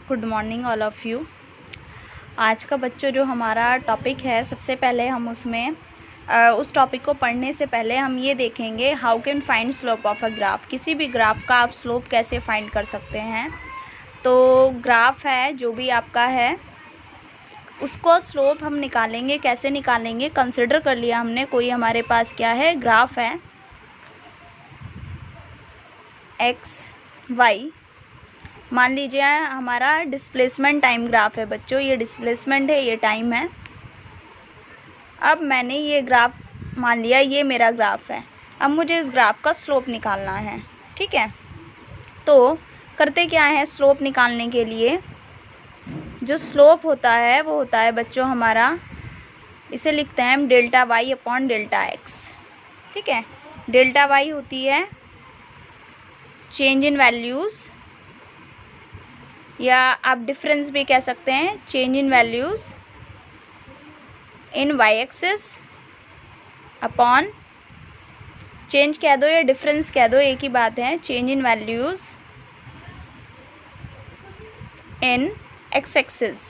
Good morning all of you. आज का बच्चों जो हमारा टॉपिक है, सबसे पहले हम उसमें उस टॉपिक को पढ़ने से पहले हम ये देखेंगे how can find slope of a graph. किसी भी ग्राफ का आप स्लोप कैसे फाइंड कर सकते हैं। तो ग्राफ है जो भी आपका है उसको स्लोप हम निकालेंगे। कैसे निकालेंगे, कंसिडर कर लिया हमने कोई हमारे पास क्या है, ग्राफ है एक्स वाई। मान लीजिए हमारा डिस्प्लेसमेंट टाइम ग्राफ है बच्चों, ये डिस्प्लेसमेंट है, ये टाइम है। अब मैंने ये ग्राफ मान लिया, ये मेरा ग्राफ है। अब मुझे इस ग्राफ का स्लोप निकालना है, ठीक है। तो करते क्या है, स्लोप निकालने के लिए जो स्लोप होता है वो होता है बच्चों हमारा, इसे लिखते हैं हम delta Y upon delta X, ठीक है। डेल्टा वाई होती है चेंज इन वैल्यूज़, या आप डिफरेंस भी कह सकते हैं, change in values in Y axis upon, change कह दो या डिफरेंस कह दो, एक ही बात है, change in values in x axis.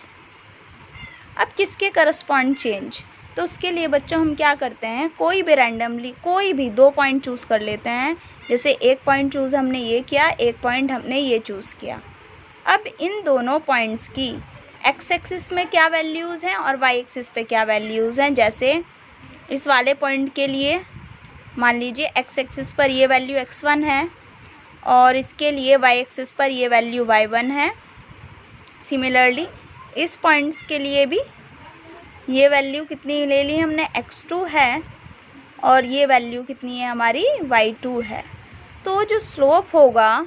अब किसके करस्पॉन्ड चेंज, तो उसके लिए बच्चों हम क्या करते हैं, कोई भी रैंडमली कोई भी 2 पॉइंट चूज़ कर लेते हैं। जैसे एक पॉइंट चूज़ हमने ये किया, एक पॉइंट हमने ये चूज़ किया। अब इन दोनों पॉइंट्स की एक्स एक्सिस में क्या वैल्यूज़ हैं और वाई एक्सिस पे क्या वैल्यूज़ हैं। जैसे इस वाले पॉइंट के लिए मान लीजिए एक्स एक्सिस पर ये वैल्यू x1 है और इसके लिए वाई एक्सिस पर ये वैल्यू y1 है। सिमिलरली इस पॉइंट्स के लिए भी ये वैल्यू कितनी ले ली हमने, x2 है, और ये वैल्यू कितनी है हमारी, y2 है। तो जो स्लोप होगा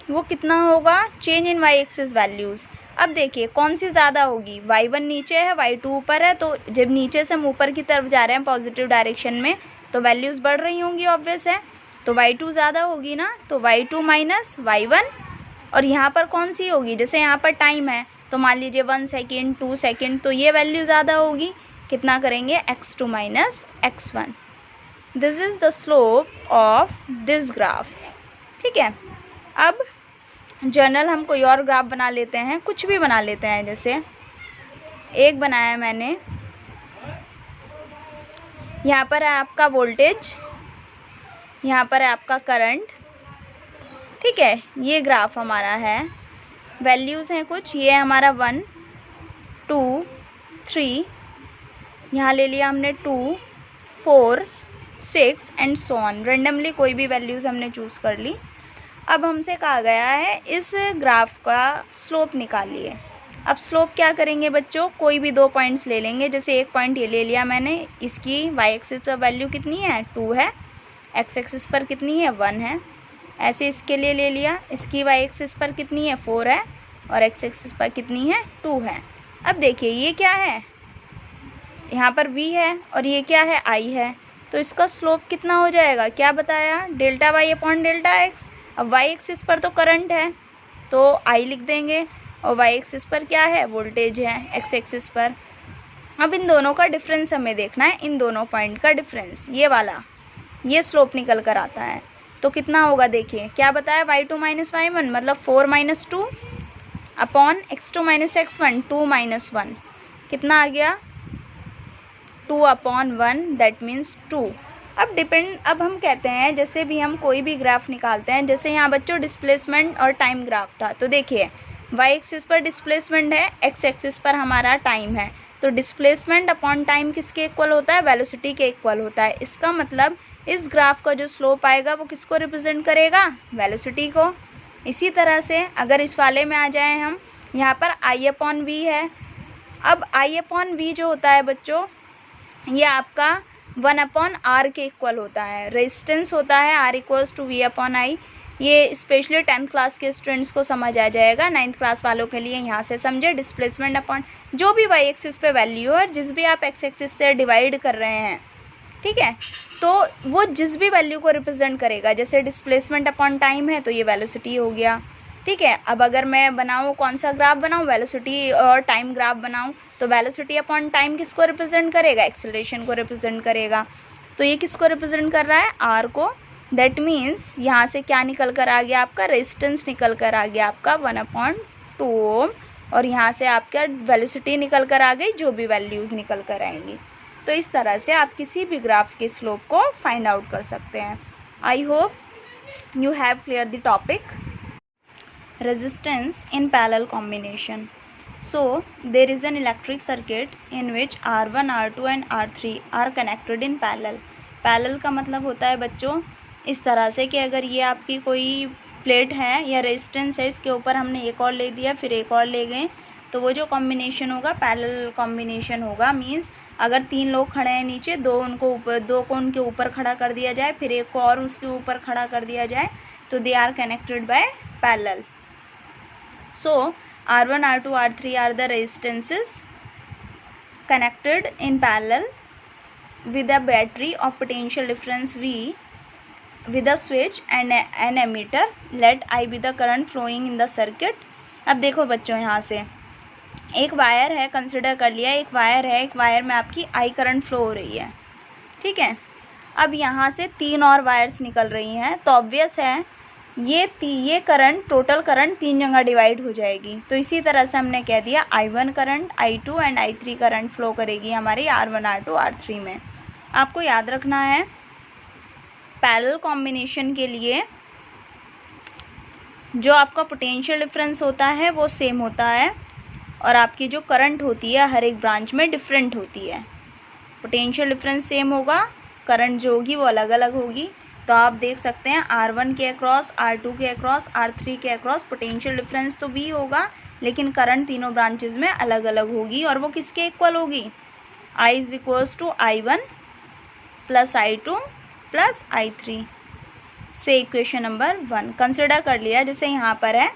वो कितना होगा, change in Y axis values. अब देखिए कौन सी ज़्यादा होगी, y1 नीचे है, y2 ऊपर है। तो जब नीचे से हम ऊपर की तरफ जा रहे हैं पॉजिटिव डायरेक्शन में, तो वैल्यूज़ बढ़ रही होंगी, ऑब्वियस है। तो y2 ज़्यादा होगी ना, तो y2 माइनस y1। और यहाँ पर कौन सी होगी, जैसे यहाँ पर टाइम है तो मान लीजिए 1 सेकेंड 2 सेकेंड, तो ये वैल्यू ज़्यादा होगी। कितना करेंगे, x2 minus x1। This is the slope of this graph, ठीक है। अब जनरल हम कोई और ग्राफ बना लेते हैं, कुछ भी बना लेते हैं। जैसे एक बनाया मैंने, यहाँ पर है आपका वोल्टेज, यहाँ पर है आपका करंट, ठीक है। ये ग्राफ हमारा है, वैल्यूज़ हैं कुछ, ये हमारा 1 2 3, यहाँ ले लिया हमने 2 4 6 एंड सो ऑन। रेंडमली कोई भी वैल्यूज़ हमने चूज़ कर ली। अब हमसे कहा गया है इस ग्राफ का स्लोप निकालिए। अब स्लोप क्या करेंगे बच्चों, कोई भी 2 पॉइंट्स ले लेंगे। जैसे एक पॉइंट ये ले लिया मैंने, इसकी वाई एक्सिस पर वैल्यू कितनी है, 2 है, एक्स एक्सिस पर कितनी है, 1 है। ऐसे इसके लिए ले लिया, इसकी वाई एक्सिस पर कितनी है, 4 है, और एक्स एक्सिस पर कितनी है, 2 है। अब देखिए ये क्या है, यहाँ पर v है और ये क्या है, i है। तो इसका स्लोप कितना हो जाएगा, क्या बताया, delta Y upon delta X. अब वाई एक्सिस पर तो करंट है तो I लिख देंगे, और वाई एक्सिस पर क्या है, वोल्टेज है एक्स एक्सिस पर। अब इन दोनों का डिफरेंस हमें देखना है, इन दोनों पॉइंट का डिफरेंस, ये वाला, ये स्लोप निकल कर आता है। तो कितना होगा, देखिए क्या बताया, y2 माइनस y1 मतलब 4 minus 2 upon x2 minus x1 2 minus 1, कितना आ गया, 2 अपॉन 1, दैट मीन्स 2। अब हम कहते हैं, जैसे भी हम कोई भी ग्राफ निकालते हैं, जैसे यहाँ बच्चों डिस्प्लेसमेंट और टाइम ग्राफ था, तो देखिए वाई एक्सिस पर डिस्प्लेसमेंट है, एक्स एक्सिस पर हमारा टाइम है। तो डिस्प्लेसमेंट अपॉन टाइम किसके इक्वल होता है, वेलोसिटी के इक्वल होता है। इसका मतलब इस ग्राफ का जो स्लोप आएगा वो किसको रिप्रेजेंट करेगा, वेलोसिटी को। इसी तरह से अगर इस वाले में आ जाए हम, यहाँ पर आई अपॉन वी है। अब आई अपॉन वी जो होता है बच्चों, ये आपका 1 अपॉन आर के इक्वल होता है। रेजिस्टेंस होता है R equals to V upon I. ये स्पेशली 10th क्लास के स्टूडेंट्स को समझ आ जाएगा, 9th क्लास वालों के लिए यहाँ से समझे। डिस्प्लेसमेंट अपॉन जो भी वाई एक्सिस पे वैल्यू है, जिस भी आप एक्स एक्सिस से डिवाइड कर रहे हैं, ठीक है, तो वो जिस भी वैल्यू को रिप्रेजेंट करेगा। जैसे डिस्प्लेसमेंट अपॉन टाइम है तो ये वेलोसिटी हो गया, ठीक है। अब अगर मैं बनाऊँ, कौन सा ग्राफ बनाऊँ, वेलोसिटी और टाइम ग्राफ बनाऊँ, तो वेलोसिटी अपॉन टाइम किसको रिप्रेजेंट करेगा, एक्सेलरेशन को रिप्रेजेंट करेगा। तो ये किसको रिप्रेजेंट कर रहा है, आर को। दैट मीन्स यहाँ से क्या निकल कर आ गया आपका, रेजिस्टेंस निकल कर आ गया आपका 1/2 2 ओम, और यहाँ से आपका वेलोसिटी निकल कर आ गई, जो भी वैल्यूज निकल कर आएंगी। तो इस तरह से आप किसी भी ग्राफ के स्लोप को फाइंड आउट कर सकते हैं। I hope you have cleared the topic. Resistance in parallel combination. So there is an electric circuit in which R1, R2 and R3 are connected in parallel. Parallel का मतलब होता है बच्चों इस तरह से कि अगर ये आपकी कोई प्लेट है या रेजिस्टेंस है, इसके ऊपर हमने एक और ले दिया, फिर एक और ले गए, तो वो जो कॉम्बिनेशन होगा पैरेलल कॉम्बिनेशन होगा। मीन्स अगर 3 लोग खड़े हैं नीचे, 2 को उनके ऊपर खड़ा कर दिया जाए, फिर एक को और उसके ऊपर खड़ा कर दिया जाए, तो they are connected by parallel. So R1, R2, R3 are the resistances connected in parallel with a battery of potential difference V with a switch and an ammeter. Let I be the current flowing in the circuit. अब देखो बच्चों, यहाँ से एक wire है, consider कर लिया एक वायर है, एक वायर में आपकी आई करंट फ्लो हो रही है, ठीक है। अब यहाँ से 3 और वायर्स निकल रही हैं, तो ऑब्वियस है ये करंट, टोटल करंट 3 जगह डिवाइड हो जाएगी। तो इसी तरह से हमने कह दिया I1 current, I2 and I3 current flow करेगी हमारी R1, R2, R3 में। आपको याद रखना है पैरेलल कॉम्बिनेशन के लिए जो आपका पोटेंशियल डिफरेंस होता है वो सेम होता है, और आपकी जो करंट होती है हर एक ब्रांच में डिफरेंट होती है। पोटेंशियल डिफरेंस सेम होगा, करंट जो होगी वो अलग अलग होगी। तो आप देख सकते हैं R1 के अक्रॉस, R2 के अक्रॉस, R3 के अक्रॉस पोटेंशियल डिफरेंस तो V होगा, लेकिन करंट तीनों ब्रांचेज में अलग अलग होगी, और वो किसके इक्वल होगी? I is equals to I1 plus I2 plus I3 से इक्वेशन नंबर 1 कंसिडर कर लिया। जैसे यहाँ पर है,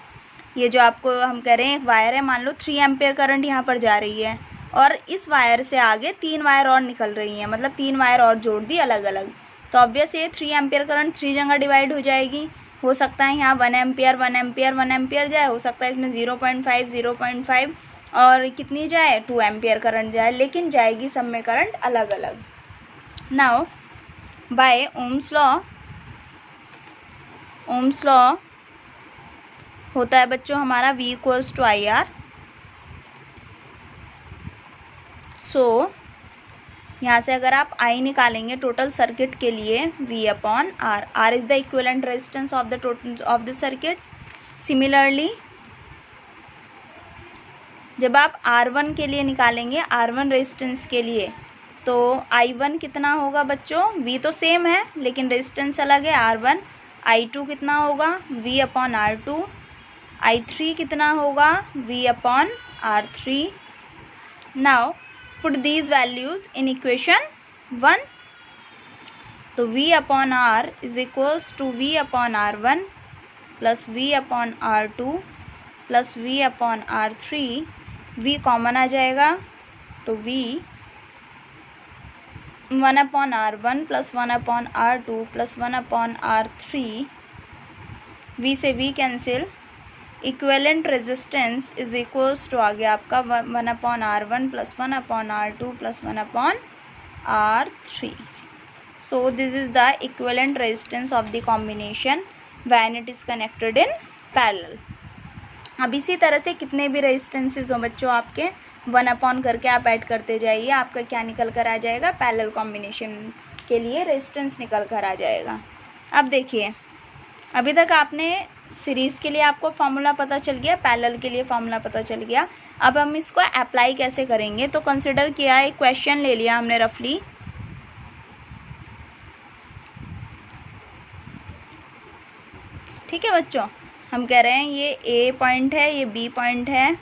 ये जो आपको हम कह रहे हैं एक वायर है, मान लो 3 एम्पेयर करंट यहाँ पर जा रही है, और इस वायर से आगे 3 वायर और निकल रही हैं, मतलब 3 वायर और जोड़ दी अलग अलग। तो ऑब्वियस ये 3 एम्पेयर करंट 3 जगह डिवाइड हो जाएगी। हो सकता है यहाँ 1 एम्पेयर 1 एम्पेयर 1 एम्पेयर जाए, हो सकता है इसमें 0.5 0.5 और कितनी जाए 2 एम्पेयर करंट जाए, लेकिन जाएगी सब में करंट अलग अलग। नाउ बाय ओम्स लॉ होता है बच्चों हमारा V इक्वल्स टू IR। सो यहाँ से अगर आप I निकालेंगे टोटल सर्किट के लिए V upon R, R is the equivalent resistance of the total of the circuit. Similarly जब आप R1 के लिए निकालेंगे, R1 रेजिस्टेंस के लिए, तो I1 कितना होगा बच्चों? V तो सेम है लेकिन रेजिस्टेंस अलग है R1। I2 कितना होगा? V upon R2। I3 कितना होगा? V upon R3। Now put these values in equation 1। तो V upon R is equals to V upon R1 plus V upon R2 plus V upon R3। V common आ जाएगा, तो V 1 upon R1 plus 1 upon R2 plus 1 upon R3। V से V cancel, equivalent resistance is equals to आ गया आपका 1 upon R1 plus 1 upon R2 plus 1 upon R3। So this is the equivalent resistance of the combination when it is connected in parallel. अब इसी तरह से कितने भी रेजिस्टेंसेज हो बच्चों आपके 1 अपॉन करके आप ऐड करते जाइए, आपका क्या निकल कर आ जाएगा? पैरेलल कॉम्बिनेशन के लिए रेजिस्टेंस निकल कर आ जाएगा। अब देखिए, अभी तक आपने सीरीज़ के लिए आपको फार्मूला पता चल गया, पैरेलल के लिए फार्मूला पता चल गया। अब हम इसको अप्लाई कैसे करेंगे? तो कंसिडर किया, एक क्वेश्चन ले लिया हमने रफली, ठीक है बच्चों। हम कह रहे हैं ये A पॉइंट है, ये B पॉइंट है,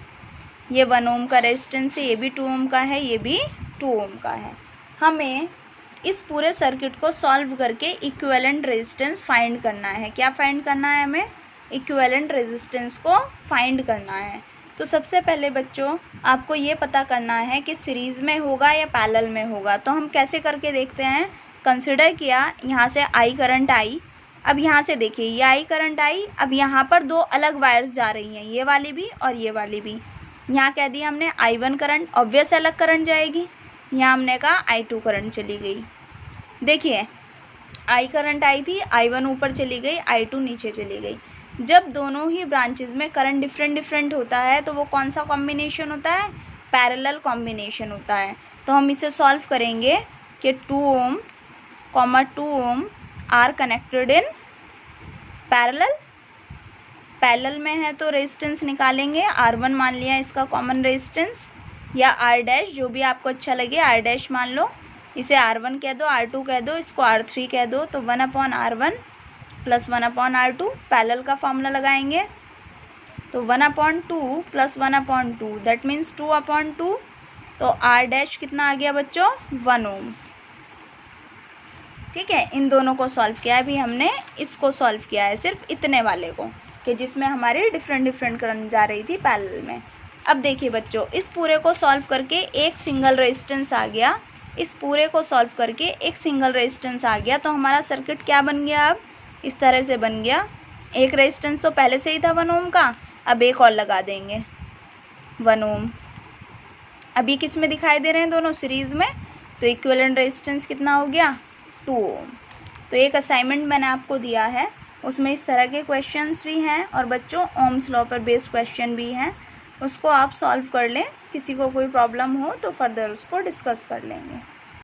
ये 1 ओम का रेजिस्टेंस है, ये भी 2 ओम का है, ये भी 2 ओम का है। हमें इस पूरे सर्किट को सॉल्व करके इक्विवेलेंट रेजिस्टेंस फाइंड करना है। क्या फाइंड करना है हमें? इक्विवेलेंट रेजिस्टेंस को फाइंड करना है। तो सबसे पहले बच्चों आपको ये पता करना है कि सीरीज़ में होगा या पैरेलल में होगा। तो हम कैसे करके देखते हैं? कंसिडर किया, यहाँ से आई करंट आई, अब यहाँ से देखिए ये आई करंट आई, अब यहाँ पर 2 अलग वायर्स जा रही हैं, ये वाली भी और ये वाली भी। यहाँ कह दिया हमने I1 करंट, ऑब्वियस अलग करंट जाएगी। यहाँ हमने कहा I2 करंट चली गई। देखिए I करंट आई थी, I1 ऊपर चली गई, I2 नीचे चली गई। जब दोनों ही ब्रांचेज में करंट डिफरेंट होता है तो वो कौन सा कॉम्बिनेशन होता है, पैरेलल कॉम्बिनेशन होता है। तो हम इसे सॉल्व करेंगे कि 2 ohm, 2 ohm are connected in parallel. Parallel में है तो रेजिस्टेंस निकालेंगे, R1 मान लिया इसका कॉमन रेजिस्टेंस, या R डैश, जो भी आपको अच्छा लगे, R डैश मान लो, इसे R1 कह दो, R2 कह दो, इसको R3 कह दो। तो 1/R1 प्लस 1/R2, पैरेलल का फॉर्मूला लगाएंगे तो 1/2 प्लस 1/2 दैट मीन्स 2/2। तो R डैश कितना आ गया बच्चों, 1 ओम। ठीक है, इन दोनों को सॉल्व किया है। अभी हमने इसको सॉल्व किया है, सिर्फ इतने वाले को, कि जिसमें हमारी डिफरेंट करंट जा रही थी पैरेलल में। अब देखिए बच्चों, इस पूरे को सॉल्व करके एक सिंगल रेजिस्टेंस आ गया, इस पूरे को सॉल्व करके एक सिंगल रेजिस्टेंस आ गया। तो हमारा सर्किट क्या बन गया, अब इस तरह से बन गया। एक रेजिस्टेंस तो पहले से ही था 1 ओम का, अब एक और लगा देंगे 1 ओम। अभी किस में दिखाई दे रहे हैं दोनों, सीरीज़ में, तो इक्विवेलेंट रेजिस्टेंस कितना हो गया, 2 ओम। तो एक असाइनमेंट मैंने आपको दिया है, उसमें इस तरह के क्वेश्चंस भी हैं और बच्चों ओम्स लॉ पर बेस्ड क्वेश्चन भी हैं, उसको आप सॉल्व कर लें। किसी को कोई प्रॉब्लम हो तो फर्दर उसको डिस्कस कर लेंगे।